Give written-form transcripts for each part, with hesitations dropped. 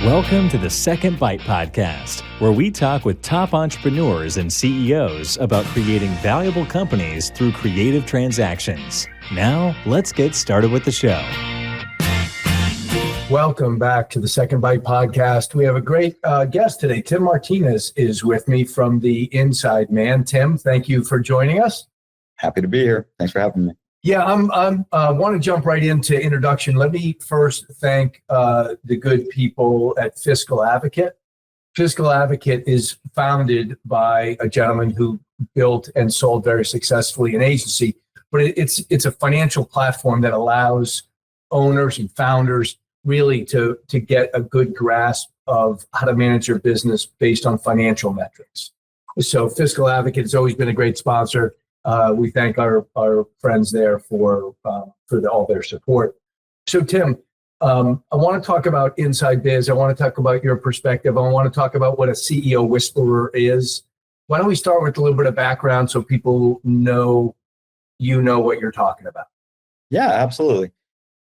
Welcome to the Second Bite Podcast, where we talk with top entrepreneurs and CEOs about creating valuable companies through creative transactions. Now, let's get started with the show. Welcome back to the Second Bite Podcast. We have a great guest today. Tim Martinez is with me from the Inside Man. Tim, thank you for joining us. Happy to be here. Thanks for having me. Yeah, I want to jump right into introduction. Let me first thank the good people at Fiscal Advocate. Fiscal Advocate is founded by a gentleman who built and sold very successfully an agency, but it's a financial platform that allows owners and founders really to get a good grasp of how to manage your business based on financial metrics. So Fiscal Advocate has always been a great sponsor. We thank our friends there for all their support. So Tim, I want to talk about Inside Biz. I want to talk about your perspective. I want to talk about what a CEO whisperer is. Why don't we start with a little bit of background so people know what you're talking about? Yeah, absolutely.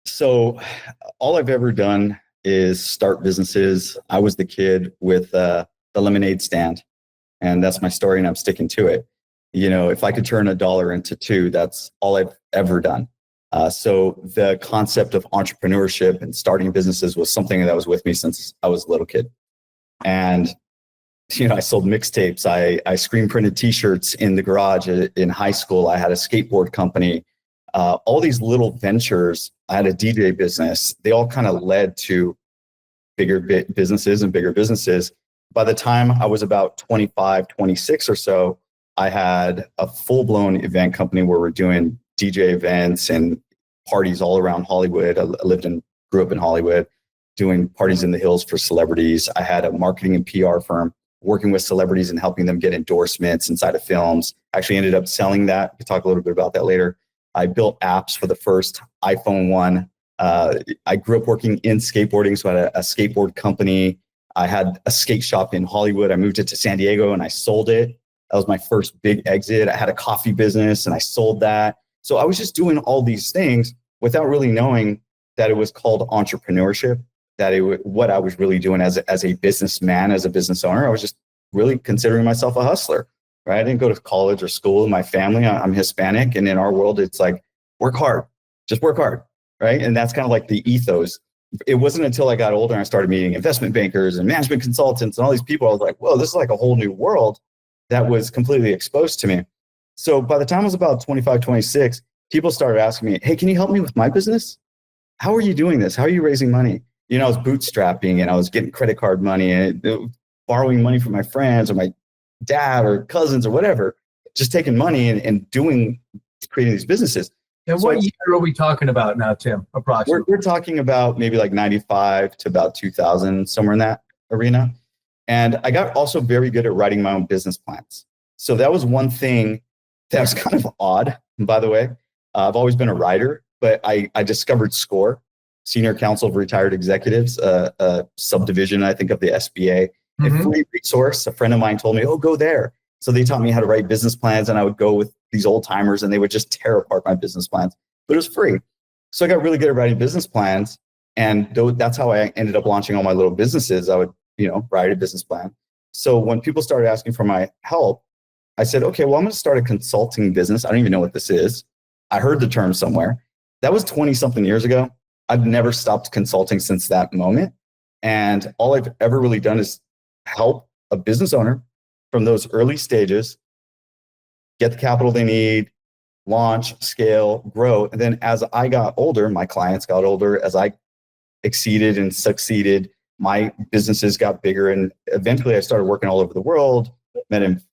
So all I've ever done is start businesses. I was the kid with the lemonade stand, and that's my story, and I'm sticking to it. You know, if I could turn $1 into $2, that's all I've ever done. So the concept of entrepreneurship and starting businesses was something that was with me since I was a little kid. And, you know, I sold mixtapes. I screen printed T-shirts in the garage in high school. I had a skateboard company. All these little ventures. I had a DJ business. They all kind of led to bigger businesses and bigger businesses. By the time I was about 25, 26 or so, I had a full-blown event company where we're doing DJ events and parties all around Hollywood. I grew up in Hollywood, doing parties in the hills for celebrities. I had a marketing and PR firm working with celebrities and helping them get endorsements inside of films. Actually ended up selling that. We'll talk a little bit about that later. I built apps for the first iPhone 1. I grew up working in skateboarding, so I had a skateboard company. I had a skate shop in Hollywood. I moved it to San Diego and I sold it. That was my first big exit. I had a coffee business and I sold that. So I was just doing all these things without really knowing that it was called entrepreneurship, what I was really doing as a businessman, as a business owner. I was just really considering myself a hustler, right? I didn't go to college or school in my family. I'm Hispanic. And in our world, it's like, work hard, just work hard, right? And that's kind of like the ethos. It wasn't until I got older and I started meeting investment bankers and management consultants and all these people, I was like, whoa, this is like a whole new world that was completely exposed to me. So by the time I was about 25, 26, people started asking me, hey, can you help me with my business? How are you doing this? How are you raising money? You know, I was bootstrapping and I was getting credit card money and borrowing money from my friends or my dad or cousins or whatever, just taking money and creating these businesses. And so what year are we talking about now, Tim, approximately? We're talking about maybe like 95 to about 2000, somewhere in that arena. And I got also very good at writing my own business plans. So that was one thing that was kind of odd, by the way. I've always been a writer, but I discovered SCORE, Senior Council of Retired Executives, a subdivision, I think, of the SBA, a free resource. A friend of mine told me, oh, go there. So they taught me how to write business plans, and I would go with these old timers and they would just tear apart my business plans, but it was free. So I got really good at writing business plans. And that's how I ended up launching all my little businesses. I would write a business plan. So when people started asking for my help, I said, okay, well, I'm going to start a consulting business. I don't even know what this is. I heard the term somewhere. That was 20 something years ago. I've never stopped consulting since that moment. And all I've ever really done is help a business owner from those early stages get the capital they need, launch, scale, grow. And then as I got older, my clients got older. As I exceeded and succeeded, my businesses got bigger, and eventually I started working all over the world,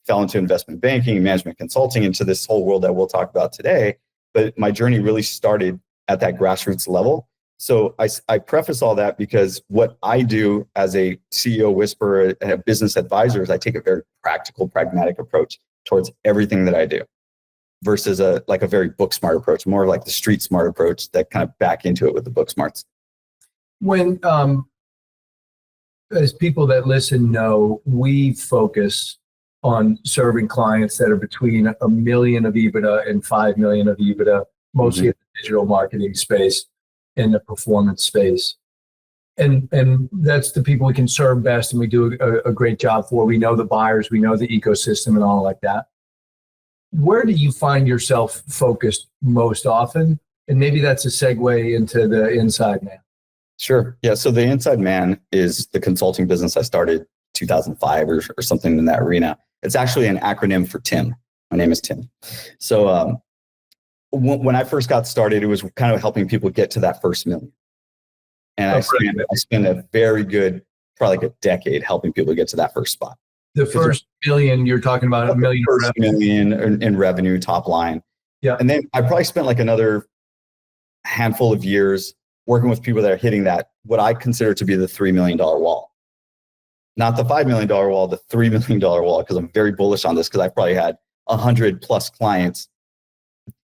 fell into investment banking and management consulting, into this whole world that we'll talk about today. But my journey really started at that grassroots level. So I preface all that because what I do as a CEO whisperer and a business advisor is I take a very practical, pragmatic approach towards everything that I do versus a very book smart approach, more like the street smart approach that kind of back into it with the book smarts. When as people that listen know, we focus on serving clients that are between $1 million of EBITDA and $5 million of EBITDA, mostly in the digital marketing space, in the performance space. And that's the people we can serve best, and we do a great job for. We know the buyers, we know the ecosystem and all like that. Where do you find yourself focused most often? And maybe that's a segue into the Inside Man. Sure. Yeah. So the Inside Man is the consulting business I started 2005 or something in that arena. It's actually an acronym for Tim. My name is Tim. So when I first got started, it was kind of helping people get to that first million. And I spent a very good, probably like a decade helping people get to that first spot. The first million, you're talking about a million. First million in revenue, top line. Yeah. And then I probably spent like another handful of years working with people that are hitting that, what I consider to be the $3 million wall. Not the $5 million wall, the $3 million wall, because I'm very bullish on this, because I've probably had 100 plus clients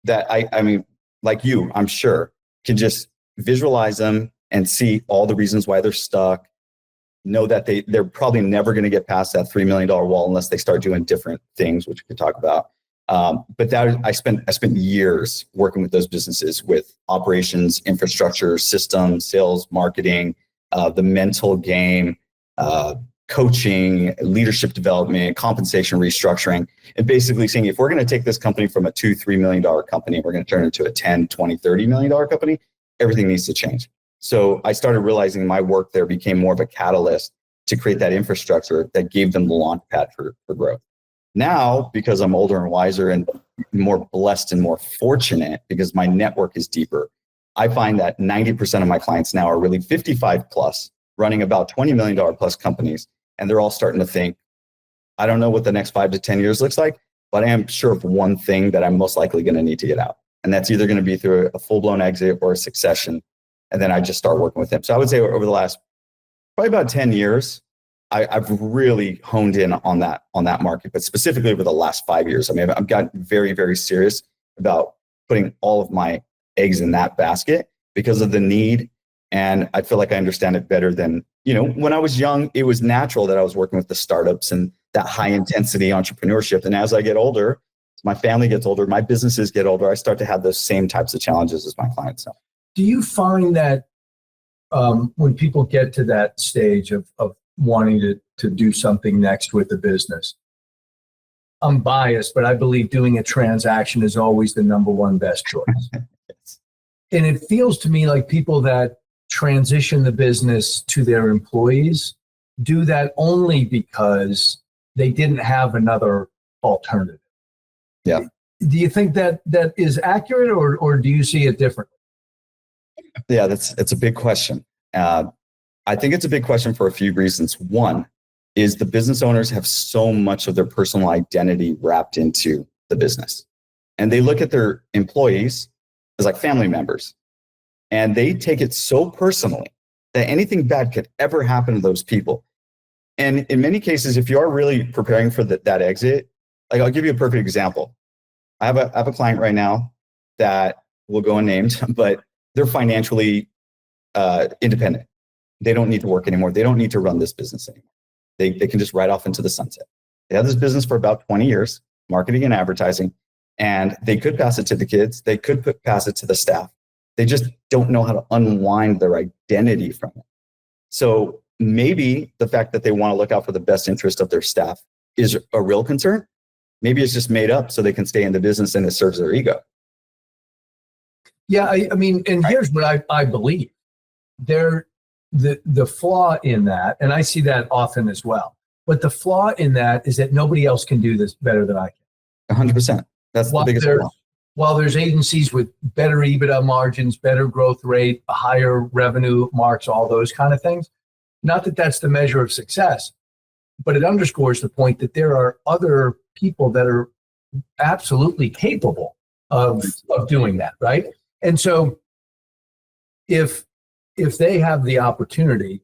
that I mean, like you, I'm sure, can just visualize them and see all the reasons why they're stuck, know that they're probably never going to get past that $3 million wall unless they start doing different things, which we could talk about. But that I spent years working with those businesses, with operations, infrastructure, systems, sales, marketing, the mental game, coaching, leadership development, compensation, restructuring, and basically saying, if we're going to take this company from a $2-3 million company, we're going to turn it into a $10, $20, $30 million company, everything needs to change. So I started realizing my work there became more of a catalyst to create that infrastructure that gave them the launch pad for growth. Now, because I'm older and wiser and more blessed and more fortunate, because my network is deeper, I find that 90% of my clients now are really 55 plus, running about $20 million plus companies. And they're all starting to think, I don't know what the next 5 to 10 years looks like, but I am sure of one thing that I'm most likely going to need to get out. And that's either going to be through a full-blown exit or a succession. And then I just start working with them. So I would say over the last probably about 10 years, I've really honed in on that market, but specifically over the last 5 years. I mean, I've gotten very, very serious about putting all of my eggs in that basket because of the need. And I feel like I understand it better than, when I was young, it was natural that I was working with the startups and that high intensity entrepreneurship. And as I get older, my family gets older, my businesses get older, I start to have those same types of challenges as my clients. Do you find that when people get to that stage of wanting to do something next with the business, I'm biased, but I believe doing a transaction is always the number one best choice. Yes. And it feels to me like people that transition the business to their employees do that only because they didn't have another alternative. Yeah. Do you think that is accurate, or do you see it differently? Yeah, it's a big question. I think it's a big question for a few reasons. One is the business owners have so much of their personal identity wrapped into the business. And they look at their employees as like family members. And they take it so personally that anything bad could ever happen to those people. And in many cases, if you are really preparing for that exit, like I'll give you a perfect example. I have a client right now that will go unnamed, but they're financially independent. They don't need to work anymore. They don't need to run this business anymore. They can just ride off into the sunset. They had this business for about 20 years, marketing and advertising, and they could pass it to the kids. They could pass it to the staff. They just don't know how to unwind their identity from it. So maybe the fact that they want to look out for the best interest of their staff is a real concern. Maybe it's just made up so they can stay in the business and it serves their ego. Yeah, I mean, and here's what I believe. The flaw in that, and I see that often as well, but the flaw in that is that nobody else can do this better than I can. 100%. That's the biggest flaw. While there's agencies with better EBITDA margins, better growth rate, higher revenue marks, all those kind of things, not that that's the measure of success, but it underscores the point that there are other people that are absolutely capable of doing that, right? And so if they have the opportunity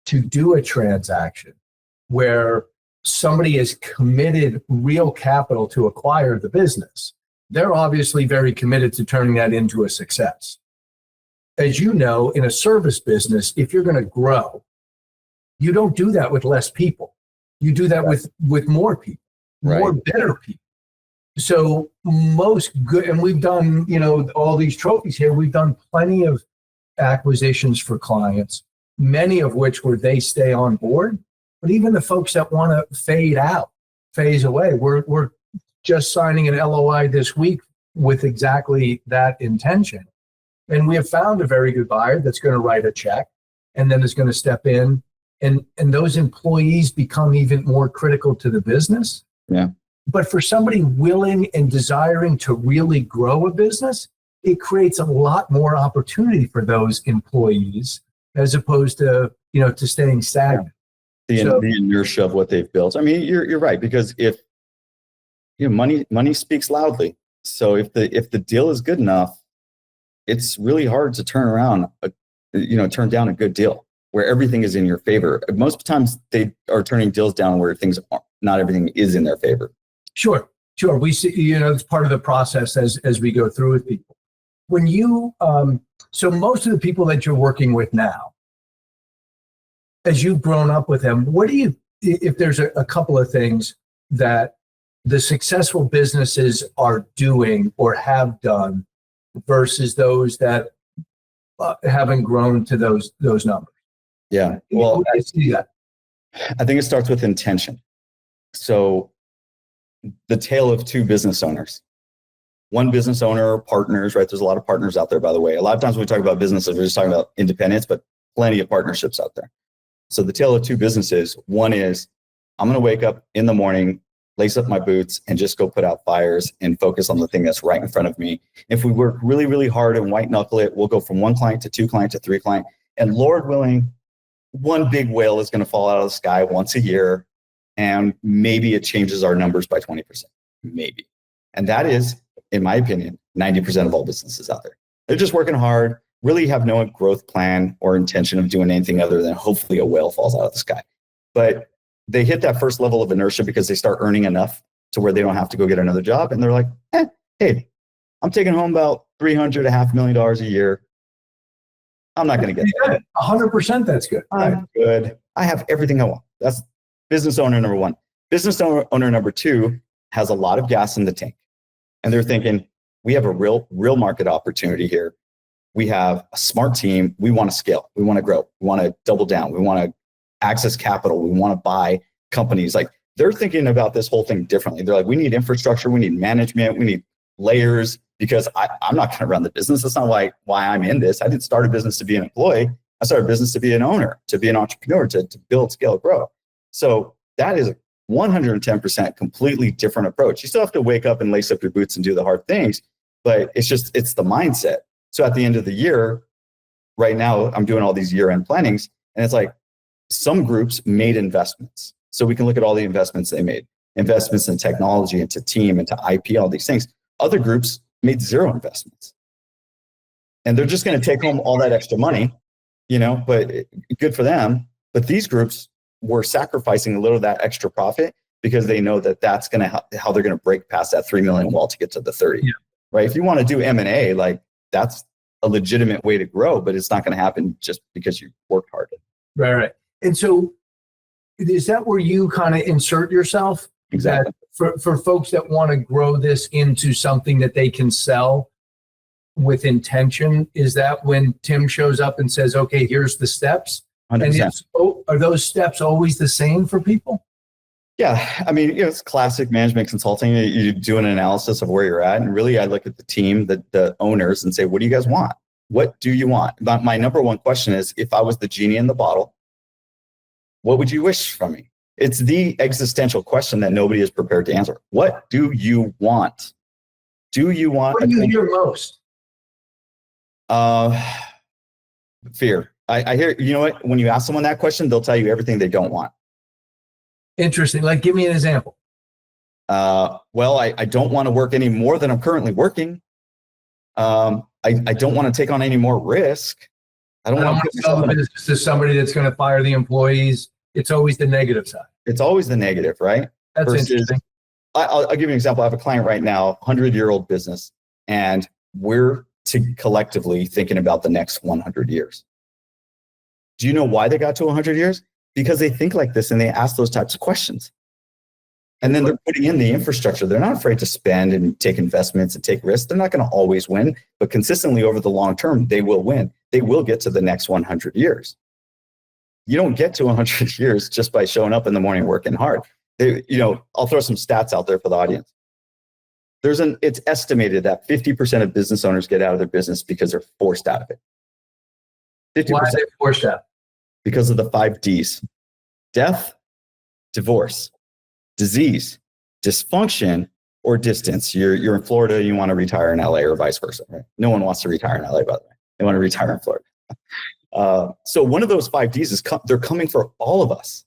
to do a transaction where somebody has committed real capital to acquire the business, they're obviously very committed to turning that into a success. As you know, in a service business, if you're going to grow, you don't do that with less people. You do that with more people, more better people. So most good, and we've done, all these trophies here. We've done plenty of acquisitions for clients many of which where they stay on board. But even the folks that want to phase away, we're just signing an LOI this week with exactly that intention. And we have found a very good buyer that's going to write a check and then is going to step in. And those employees become even more critical to the business. Yeah. But for somebody willing and desiring to really grow a business, it creates a lot more opportunity for those employees as opposed to, to staying stagnant. The inertia of what they've built. I mean, you're right, because if money speaks loudly. So if the deal is good enough, it's really hard to turn down a good deal where everything is in your favor. Most times they are turning deals down where not everything is in their favor. Sure. We see, it's part of the process as we go through with people. When you, so most of the people that you're working with now, as you've grown up with them, if there's a couple of things that the successful businesses are doing or have done versus those that haven't grown to those numbers? Yeah. Well, I see that. I think it starts with intention. So the tale of two business owners. One business owner, partners, right? There's a lot of partners out there, by the way. A lot of times when we talk about businesses, we're just talking about independence, but plenty of partnerships out there. So the tale of two businesses, one is I'm going to wake up in the morning, lace up my boots, and just go put out fires and focus on the thing that's right in front of me. If we work really, really hard and white knuckle it, we'll go from one client to two client to three client. And Lord willing, one big whale is going to fall out of the sky once a year. And maybe it changes our numbers by 20%, maybe. And that is, in my opinion, 90% of all businesses out there. They're just working hard, really have no growth plan or intention of doing anything other than hopefully a whale falls out of the sky. But they hit that first level of inertia because they start earning enough to where they don't have to go get another job. And they're like, hey, I'm taking home about $300,500,000 a year. I'm not going to get that. 100% that's good. I'm good. I have everything I want. That's business owner number one. Business owner number two has a lot of gas in the tank. And they're thinking, we have a real market opportunity here. We have a smart team. We want to scale. We want to grow. We want to double down. We want to access capital. We want to buy companies. Like, they're thinking about this whole thing differently. They're like, we need infrastructure. We need management. We need layers, because I'm not going to run the business. That's not why I'm in this. I didn't start a business to be an employee. I started a business to be an owner, to be an entrepreneur, to build, scale, grow. So that is 110% completely different approach. You still have to wake up and lace up your boots and do the hard things, but it's the mindset. So at the end of the year, right now, I'm doing all these year-end plannings, and it's like some groups made investments. So we can look at all the investments they made, investments in technology, into team, into IP, all these things. Other groups made zero investments. And they're just going to take home all that extra money, but good for them. But these groups were sacrificing a little of that extra profit because they know that that's going to how they're going to break past that 3 million wall to get to the 30, right? If you want to do M&A, like, that's a legitimate way to grow, but it's not going to happen just because you worked hard. Right. And so is that where you kind of insert yourself? Exactly. For folks that want to grow this into something that they can sell with intention, is that when Tim shows up and says, okay, here's the steps? 100%. And are those steps always the same for people? Yeah. I mean, it's classic management consulting. You do an analysis of where you're at. And really, I look at the team, the owners, and say, what do you guys want? What do you want? My number one question is, if I was the genie in the bottle, what would you wish from me? It's the existential question that nobody is prepared to answer. What do you want? Do you want? What do you hear most? Fear. I hear, you know what? When you ask someone that question, they'll tell you everything they don't want. Interesting. Like, give me an example. Well, I don't want to work any more than I'm currently working. I don't want to take on any more risk. I don't want to sell the business to somebody that's going to fire the employees. It's always the negative side. It's always the negative, right? That's interesting. I'll give you an example. I have a client right now, 100-year-old business, and we're collectively thinking about the next 100 years. Do you know why they got to 100 years? Because they think like this and they ask those types of questions. And then they're putting in the infrastructure. They're not afraid to spend and take investments and take risks. They're not going to always win, but consistently over the long term, they will win. They will get to the next 100 years. you don't get to 100 years just by showing up in the morning, working hard. I'll throw some stats out there for the audience. It's estimated that 50% of business owners get out of their business because they're forced out of it. 50%. Why are they forced out? Because of the 5 Ds: death, divorce, disease, dysfunction, or distance. You're in Florida, you want to retire in LA, or vice versa. Right? No one wants to retire in LA, by the way. They want to retire in Florida. So one of those 5 Ds is they're coming for all of us.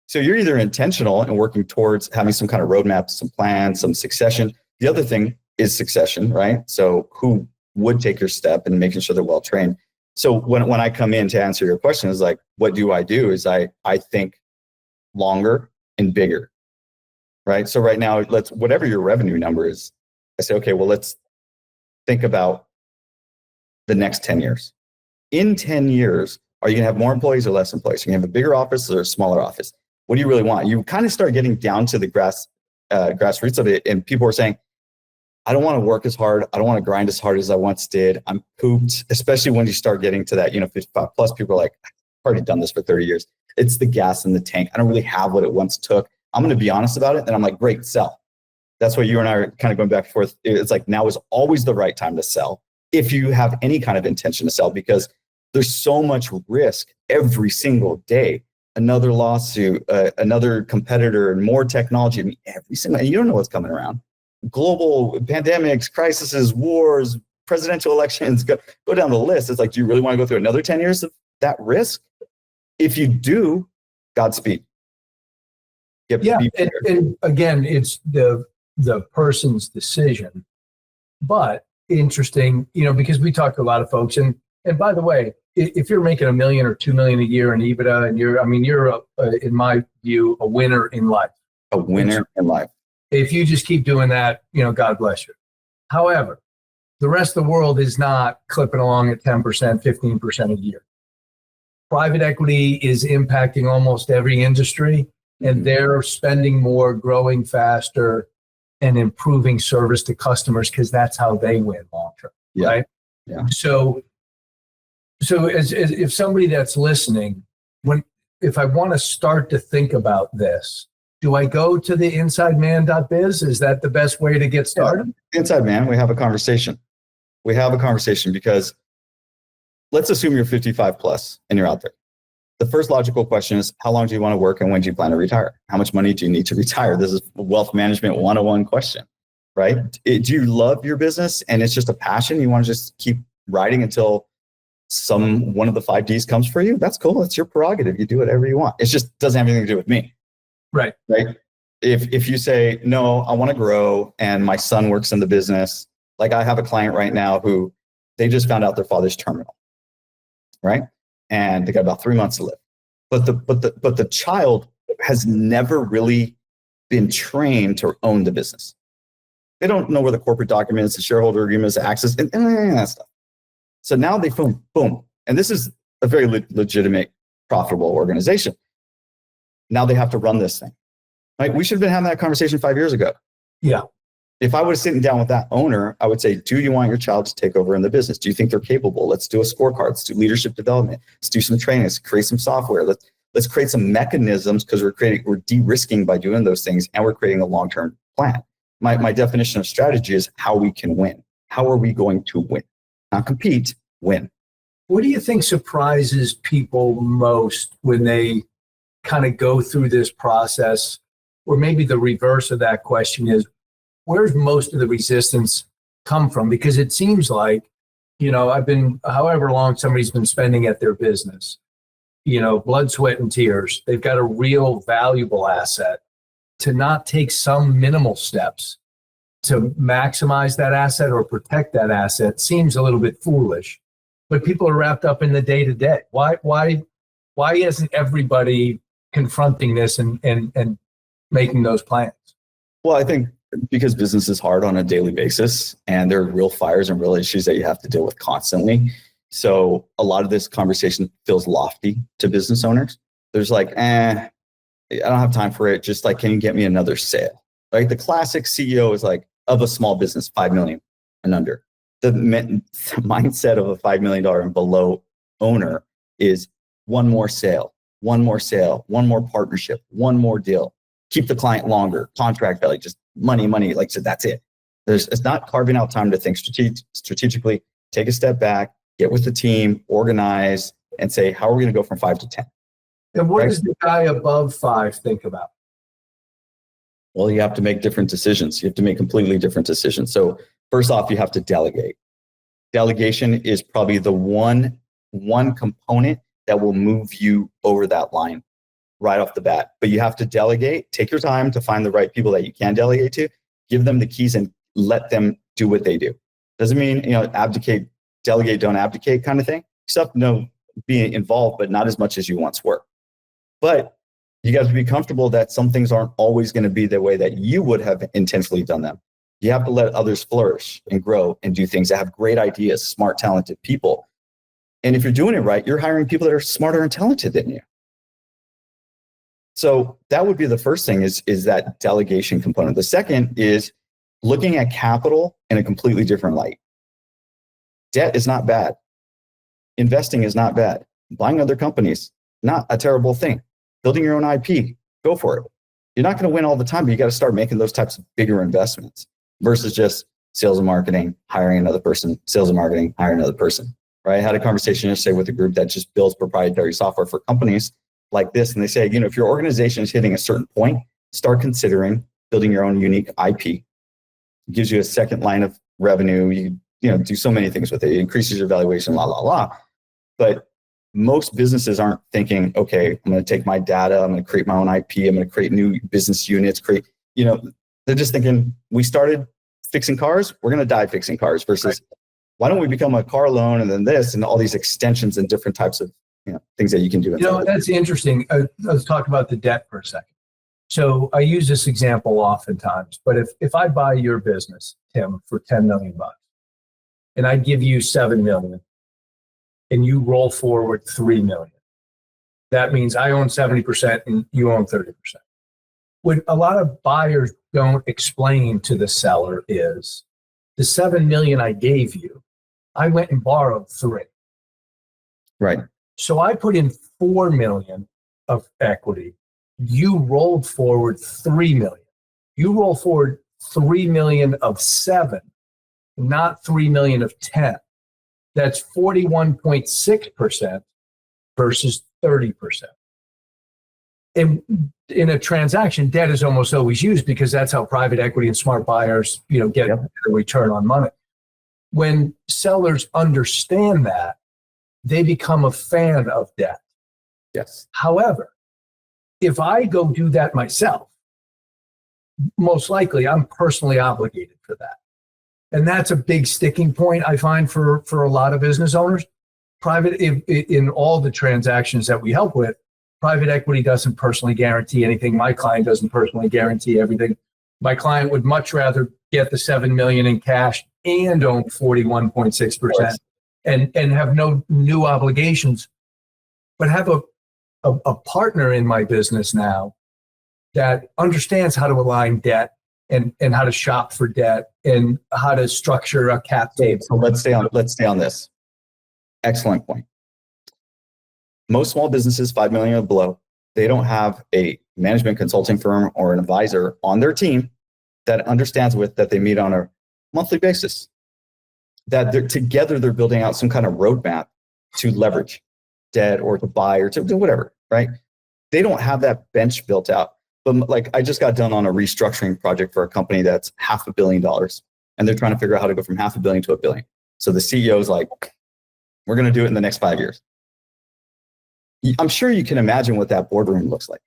So you're either intentional and working towards having some kind of roadmap, some plan, some succession. The other thing is succession, right? So who would take your step and making sure they're well trained. So when I come in to answer your question, is like, what do? Is I think longer and bigger, right? So right now, whatever your revenue number is, I say, okay, well, let's think about the next 10 years. In 10 years, are you going to have more employees or less employees? Are you going to have a bigger office or a smaller office? What do you really want? You kind of start getting down to the grassroots of it. And people are saying, I don't want to work as hard. I don't want to grind as hard as I once did. I'm pooped, especially when you start getting to that, 55 plus. People are like, I've already done this for 30 years. It's the gas in the tank. I don't really have what it once took. I'm going to be honest about it. And I'm like, great, sell. That's why you and I are kind of going back and forth. It's like, now is always the right time to sell if you have any kind of intention to sell, because there's so much risk every single day. Another lawsuit, another competitor, and more technology. I mean, every single, and you don't know what's coming around. Global pandemics, crises, wars, presidential elections, go down the list. It's like, do you really want to go through another 10 years of that risk? If you do, Godspeed. Yeah, and again, it's the person's decision. But interesting, because we talk to a lot of folks, and by the way, if you're making $1 million or $2 million a year in EBITDA, and you're in my view, a winner in life. A winner in life. If you just keep doing that, God bless you. However, the rest of the world is not clipping along at 10%, 15% a year. Private equity is impacting almost every industry, and they're spending more, growing faster, and improving service to customers because that's how they win long term, right? Yeah. So as if somebody that's listening, if I want to start to think about this, do I go to the insideman.biz? Is that the best way to get started? Yeah. Inside Man, we have a conversation. Because let's assume you're 55 plus and you're out there. The first logical question is, how long do you want to work and when do you plan to retire? How much money do you need to retire? This is a wealth management 101 question, right? Do you love your business and it's just a passion? You want to just keep riding until one of the 5 Ds comes for you? That's cool. It's your prerogative. You do whatever you want. It just doesn't have anything to do with me. Right. If you say, no, I want to grow and my son works in the business, like I have a client right now who they just found out their father's terminal, right? And they got about 3 months to live. But the child has never really been trained to own the business. They don't know where the corporate documents, the shareholder agreements, the access, and that stuff. So now they boom. And this is a very legitimate, profitable organization. Now they have to run this thing. Right? We should have been having that conversation 5 years ago. Yeah. If I was sitting down with that owner, I would say, do you want your child to take over in the business? Do you think they're capable? Let's do a scorecard. Let's do leadership development. Let's do some training. Let's create some software. Let's create some mechanisms, because we're de-risking by doing those things, and we're creating a long-term plan. My definition of strategy is how we can win. How are we going to win? Not compete, win. What do you think surprises people most when they kind of go through this process? Or maybe the reverse of that question is, where's most of the resistance come from? Because it seems like, I've been, however long somebody's been spending at their business, blood, sweat, and tears. They've got a real valuable asset. To not take some minimal steps to maximize that asset or protect that asset seems a little bit foolish. But people are wrapped up in the day-to-day. Why isn't everybody confronting this and making those plans? Well, I think because business is hard on a daily basis, and there are real fires and real issues that you have to deal with constantly. So a lot of this conversation feels lofty to business owners. There's like, I don't have time for it. Just like, can you get me another sale? Right? The classic CEO is like, of a small business, 5 million and under. The mindset of a $5 million and below owner is, one more sale, one more sale, one more partnership, one more deal, keep the client longer, contract value, just money. Like I said, that's it. It's not carving out time to think strategically, take a step back, get with the team, organize, and say, how are we going to go from 5 to 10? And what does the guy above 5 think about? Well, you have to make different decisions. You have to make completely different decisions. So first off, you have to delegate. Delegation is probably the one component that will move you over that line right off the bat. But you have to delegate. Take your time to find the right people that you can delegate to. Give them the keys and let them do what they do. Doesn't mean, abdicate, delegate, don't abdicate kind of thing. Except be involved, but not as much as you once were. But you got to be comfortable that some things aren't always going to be the way that you would have intentionally done them. You have to let others flourish and grow and do things that have great ideas, smart, talented people. And if you're doing it right, you're hiring people that are smarter and talented than you. So that would be the first thing is that delegation component. The second is looking at capital in a completely different light. Debt is not bad. Investing is not bad. Buying other companies, not a terrible thing. Building your own IP, go for it. You're not going to win all the time, but you got to start making those types of bigger investments versus just sales and marketing, hiring another person, sales and marketing, hiring another person, right? I had a conversation yesterday with a group that just builds proprietary software for companies like this. And they say, if your organization is hitting a certain point, start considering building your own unique IP. It gives you a second line of revenue. You do so many things with it. It increases your valuation, But most businesses aren't thinking, okay, I'm going to take my data, I'm going to create my own IP, I'm going to create new business units, they're just thinking, we started fixing cars, we're going to die fixing cars versus why don't we become a car loan and then this and all these extensions and different types of things that you can do. That's interesting. Let's talk about the debt for a second. So I use this example oftentimes, but if I buy your business, Tim, for $10 million and I give you $7 million, and you roll forward $3 million. That means I own 70% and you own 30%. What a lot of buyers don't explain to the seller is the $7 million I gave you, I went and borrowed $3 million. Right. So I put in $4 million of equity. You rolled forward $3 million. You roll forward $3 million of $7 million, not $3 million of $10 million. That's 41.6% versus 30%. And in a transaction, debt is almost always used because that's how private equity and smart buyers, get a return on money. When sellers understand that, they become a fan of debt. Yes. However, if I go do that myself, most likely I'm personally obligated for that. And that's a big sticking point I find for a lot of business owners. In all the transactions that we help with, private equity doesn't personally guarantee anything. My client doesn't personally guarantee everything. My client would much rather get the $7 million in cash and own 41.6% and have no new obligations, but have a partner in my business now that understands how to align debt and how to shop for debt and how to structure a cap table. So let's stay on this. Excellent point. Most small businesses, 5 million or below, they don't have a management consulting firm or an advisor on their team that understands that they meet on a monthly basis. That they're building out some kind of roadmap to leverage debt or to buy or to do whatever, right? They don't have that bench built out. But I just got done on a restructuring project for a company that's $500 million, and they're trying to figure out how to go from $500 million to $1 billion. So the CEO is like, we're going to do it in the next 5 years. I'm sure you can imagine what that boardroom looks like.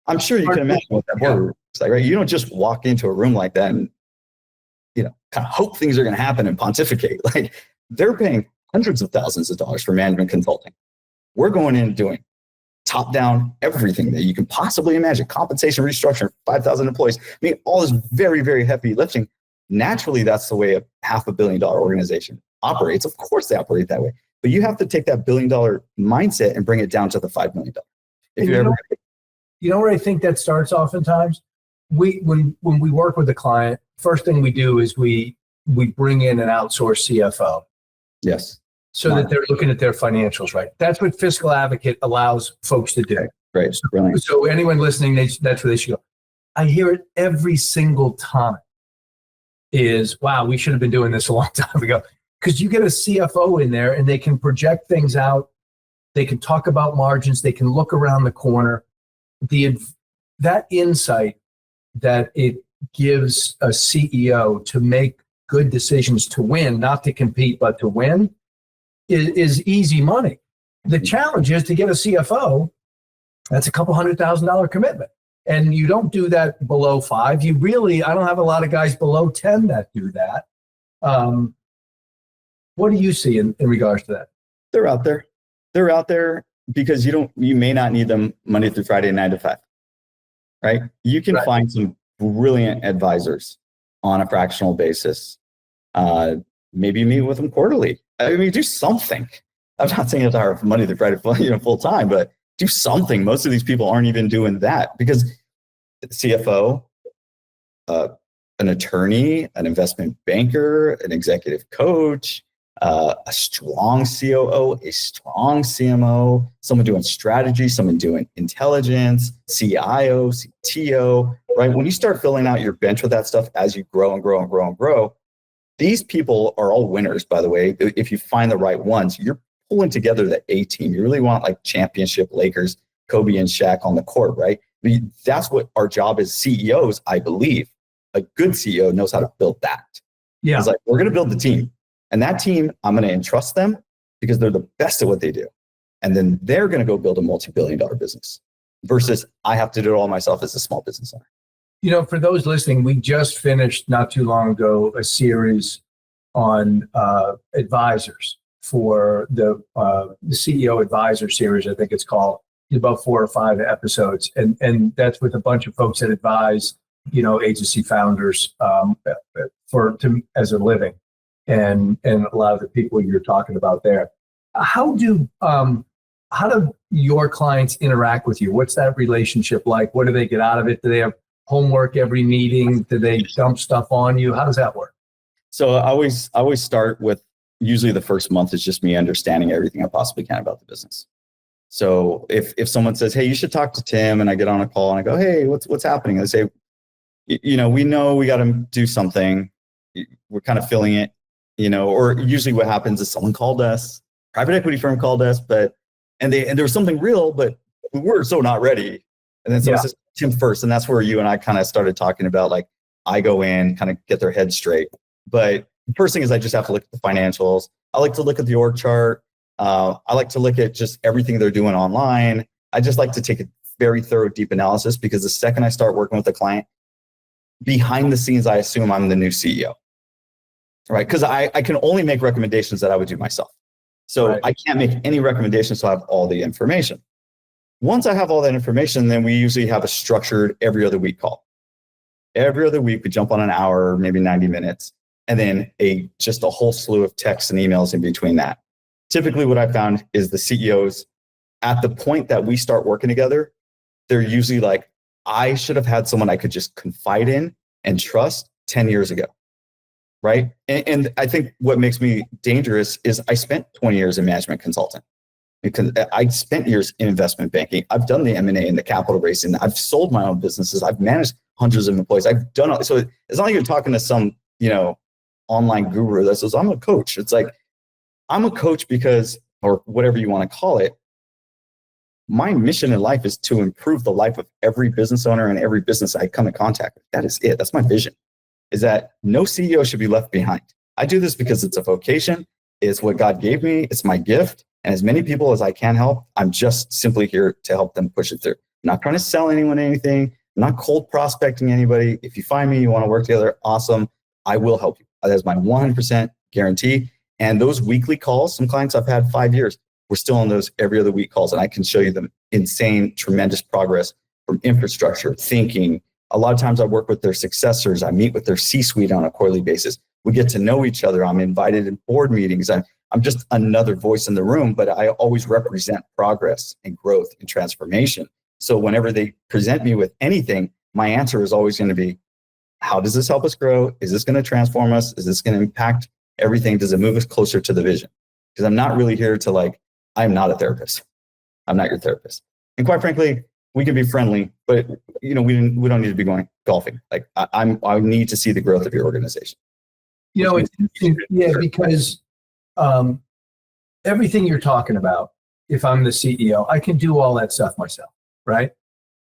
I'm sure you can imagine what that boardroom looks like, right? You don't just walk into a room like that and, kind of hope things are going to happen and pontificate. They're paying hundreds of thousands of dollars for management consulting. We're going in and doing top down everything that you can possibly imagine. Compensation, restructuring, 5,000 employees. All this very, very heavy lifting. Naturally, that's the way a $500 million organization operates. Of course they operate that way. But you have to take that $1 billion mindset and bring it down to the $5 million. You know where I think that starts oftentimes? When we work with a client, first thing we do is we bring in an outsourced CFO. Yes. so that they're looking at their financials right. That's what Fiscal Advocate allows folks to do. Great. So anyone listening, that's where they should go. I hear it every single time is, wow, we should have been doing this a long time ago. Because you get a CFO in there and they can project things out. They can talk about margins. They can look around the corner. That insight that it gives a CEO to make good decisions to win, not to compete, but to win, is easy money. The challenge is to get a CFO, that's a couple $100,000 commitment. And you don't do that below 5. I don't have a lot of guys below 10 that do that. What do you see in regards to that? They're out there. They're out there because you may not need them Monday through Friday, 9 to 5, right? You can find some brilliant advisors on a fractional basis. Maybe meet with them quarterly. I mean, do something. I'm not saying it's our Monday through Friday, full time, but do something. Most of these people aren't even doing that because the CFO, an attorney, an investment banker, an executive coach, a strong COO, a strong CMO, someone doing strategy, someone doing intelligence, CIO, CTO, right? When you start filling out your bench with that stuff as you grow and grow and grow and grow, these people are all winners, by the way. If you find the right ones, you're pulling together the A team. You really want like championship Lakers, Kobe and Shaq on the court, right? I mean, that's what our job as CEOs, I believe. A good CEO knows how to build that. Yeah. It's like, we're going to build the team. And that team, I'm going to entrust them because they're the best at what they do. And then they're going to go build a multi-billion-dollar business versus I have to do it all myself as a small business owner. You know, for those listening, we just finished not too long ago a series on advisors for the CEO Advisor series, I think it's called. About 4 or 5 episodes. And that's with a bunch of folks that advise, agency founders as a living. And a lot of the people you're talking about there. How do your clients interact with you? What's that relationship like? What do they get out of it? Do they have homework every meeting? Do they dump stuff on you? How does that work? So I always start with, usually the first month is just me understanding everything I possibly can about the business. So if someone says, hey, you should talk to Tim, and I get on a call and I go, hey, what's happening? And they say, we know we got to do something. We're kind of feeling it, or usually what happens is someone called us, private equity firm called us, and there was something real, but we were so not ready. And then someone says, Tim first. And that's where you and I kind of started talking about, like, I go in, kind of get their head straight. But the first thing is I just have to look at the financials. I like to look at the org chart. I like to look at just everything they're doing online. I just like to take a very thorough, deep analysis, because the second I start working with a client, behind the scenes, I assume I'm the new CEO, right? Because I can only make recommendations that I would do myself. So I can't make any recommendations till I have all the information. Once I have all that information, then we usually have a structured every other week call. Every other week, we jump on an hour, maybe 90 minutes, and then just a whole slew of texts and emails in between that. Typically, what I found is the CEOs, at the point that we start working together, they're usually like, I should have had someone I could just confide in and trust 10 years ago, right? And I think what makes me dangerous is I spent 20 years in management consulting. Because I spent years in investment banking. I've done the M&A and the capital raising. I've sold my own businesses. I've managed hundreds of employees. I've done all. So it's not like you're talking to some, online guru that says, I'm a coach. It's like, I'm a coach because, or whatever you want to call it, my mission in life is to improve the life of every business owner and every business I come in contact with. That is it. That's my vision, is that no CEO should be left behind. I do this because it's a vocation. It's what God gave me. It's my gift. And as many people as I can help, I'm just simply here to help them push it through. I'm not trying to sell anyone anything. I'm not cold prospecting anybody. If you find me, you want to work together, awesome. I will help you. That's my 100% guarantee. And those weekly calls, some clients I've had 5 years, we're still on those every other week calls. And I can show you the insane, tremendous progress from infrastructure, thinking. A lot of times I work with their successors. I meet with their C-suite on a quarterly basis. We get to know each other. I'm invited in board meetings. I'm just another voice in the room, but I always represent progress and growth and transformation. So whenever they present me with anything, my answer is always going to be, how does this help us grow? Is this going to transform us? Is this going to impact everything? Does it move us closer to the vision? because I'm not really here to like, I'm not a therapist. I'm not your therapist. And quite frankly, we can be friendly, but we don't need to be going golfing. Like I need to see the growth of your organization. It's interesting, because everything you're talking about, if I'm the CEO, I can do all that stuff myself, right?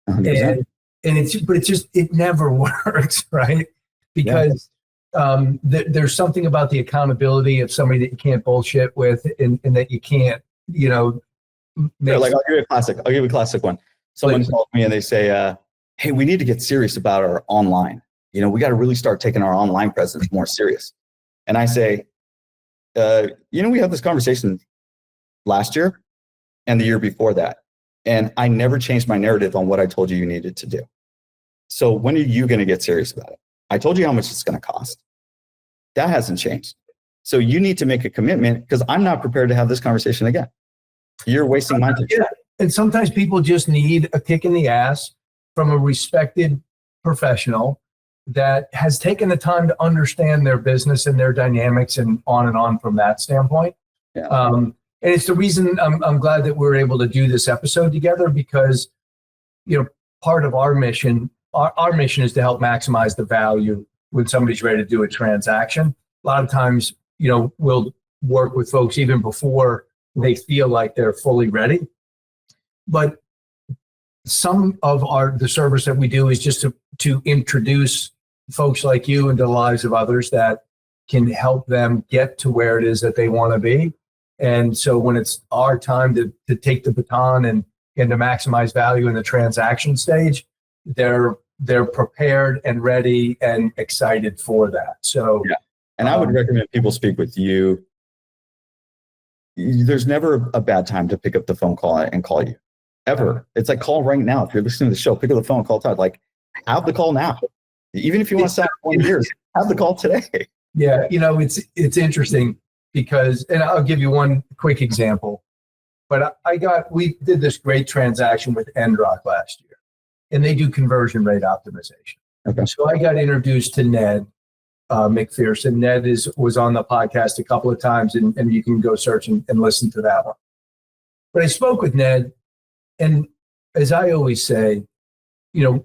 100%. And it never works, right? Because there's something about the accountability of somebody that you can't bullshit with, and that you can't, like I'll give you a classic one. Someone calls me and they say, hey, we need to get serious about our online. We got to really start taking our online presence more serious. And I say, we had this conversation last year and the year before that. And I never changed my narrative on what I told you needed to do. So when are you going to get serious about it? I told you how much it's going to cost. That hasn't changed. So you need to make a commitment, because I'm not prepared to have this conversation again. You're wasting my time. Yeah. And sometimes people just need a kick in the ass from a respected professional that has taken the time to understand their business and their dynamics and on from that standpoint. Yeah. And it's the reason I'm glad that we're able to do this episode together, because, part of our mission is to help maximize the value when somebody's ready to do a transaction. A lot of times, we'll work with folks even before they feel like they're fully ready. But some of the service that we do is just to introduce folks like you into the lives of others that can help them get to where it is that they want to be. And so when it's our time to take the baton and to maximize value in the transaction stage, they're prepared and ready and excited for that. So, yeah. And I would recommend people speak with you. There's never a bad time to pick up the phone call and call you, ever. It's like, call right now. If you're listening to the show, pick up the phone, call Todd. Like, have the call now. Even if you want to set 1 year, have the call today. Yeah, it's interesting because, and I'll give you one quick example. But we did this great transaction with Endrock last year, and they do conversion rate optimization. Okay. So I got introduced to Ned McPherson. Ned was on the podcast a couple of times, and you can go search and listen to that one. But I spoke with Ned, and as I always say, in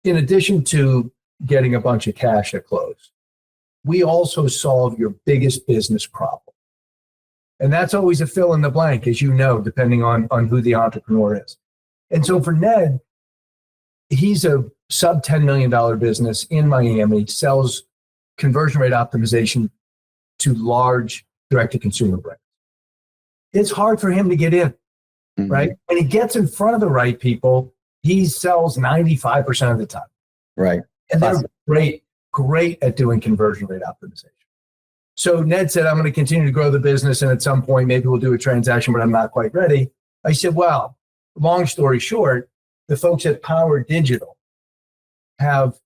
addition to getting a bunch of cash at close, we also solve your biggest business problem. And that's always a fill in the blank, as you know, depending on who the entrepreneur is. And so for Ned, he's a sub $10 million business in Miami, sells conversion rate optimization to large direct-to-consumer brands. It's hard for him to get in, right? When he gets in front of the right people, he sells 95% of the time. Right. And they're great at doing conversion rate optimization. So Ned said, I'm going to continue to grow the business, and at some point, maybe we'll do a transaction, but I'm not quite ready. I said, well, long story short, the folks at Power Digital have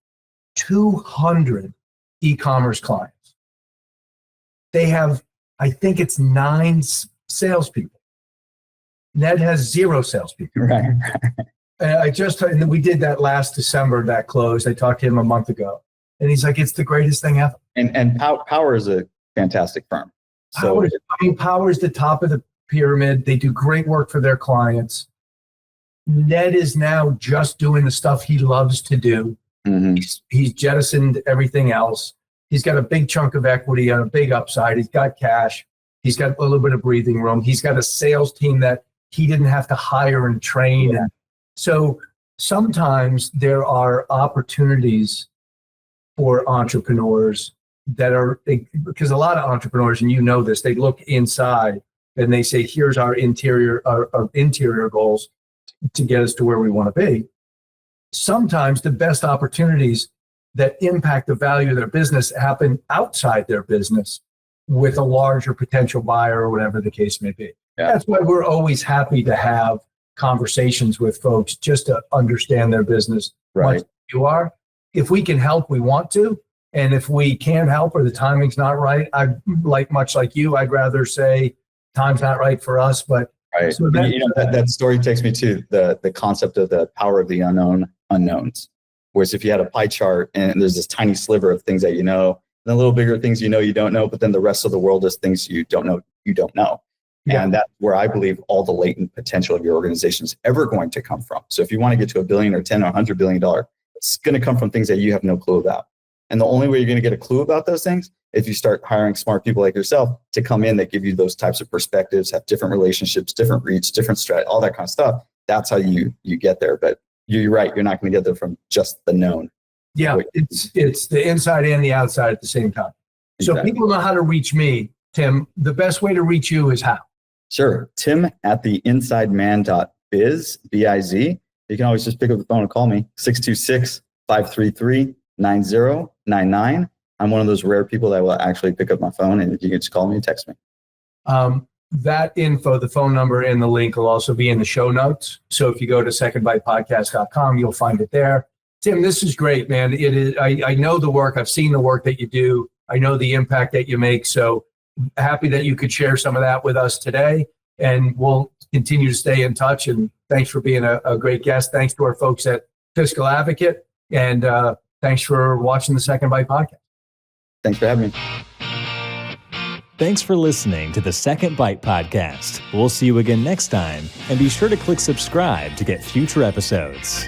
200 e-commerce clients. They have, I think it's 9 salespeople. Ned has 0 salespeople. Right. And we did that last December, that closed. I talked to him a month ago, and he's like, it's the greatest thing ever. And Power is a fantastic firm. So Power is the top of the pyramid. They do great work for their clients. Ned is now just doing the stuff he loves to do. Mm-hmm. He's jettisoned everything else. He's got a big chunk of equity on a big upside. He's got cash. He's got a little bit of breathing room. He's got a sales team that he didn't have to hire and train. Yeah. So sometimes there are opportunities for entrepreneurs that are, because a lot of entrepreneurs, and you know this, they look inside and they say, here's our interior goals to get us to where we want to be. Sometimes the best opportunities that impact the value of their business happen outside their business with a larger potential buyer or whatever the case may be. Yeah. That's why we're always happy to have conversations with folks just to understand their business. Right. Much as you are. If we can help, we want to. And if we can't help or the timing's not right, much like you, I'd rather say time's not right for us. But right. So that story takes me to the concept of the power of the unknowns. Whereas if you had a pie chart and there's this tiny sliver of things that you know, and the little bigger things you know you don't know, but then the rest of the world is things you don't know you don't know. Yeah. And that's where I believe all the latent potential of your organization is ever going to come from. So if you want to get to $1 billion or 10 or $100 billion, it's going to come from things that you have no clue about. And the only way you're going to get a clue about those things, if you start hiring smart people like yourself to come in that give you those types of perspectives, have different relationships, different reach, different strategy, all that kind of stuff. That's how you get there. But you're right. You're not going to get there from just the known. Yeah, it's the inside and the outside at the same time. So people know how to reach me, Tim. The best way to reach you is how? Sure. Tim at theinsideman.biz, B-I-Z. You can always just pick up the phone and call me, 626-533-9099. I'm one of those rare people that will actually pick up my phone, and you can just call me and text me. That info, the phone number and the link will also be in the show notes. So if you go to secondbitepodcast.com, you'll find it there. Tim, this is great, man. It is. I know the work. I've seen the work that you do. I know the impact that you make. So happy that you could share some of that with us today. And we'll continue to stay in touch. And thanks for being a great guest. Thanks to our folks at Fiscal Advocate. And thanks for watching the Second Bite Podcast. Thanks for having me. Thanks for listening to the Second Bite Podcast. We'll see you again next time. And be sure to click subscribe to get future episodes.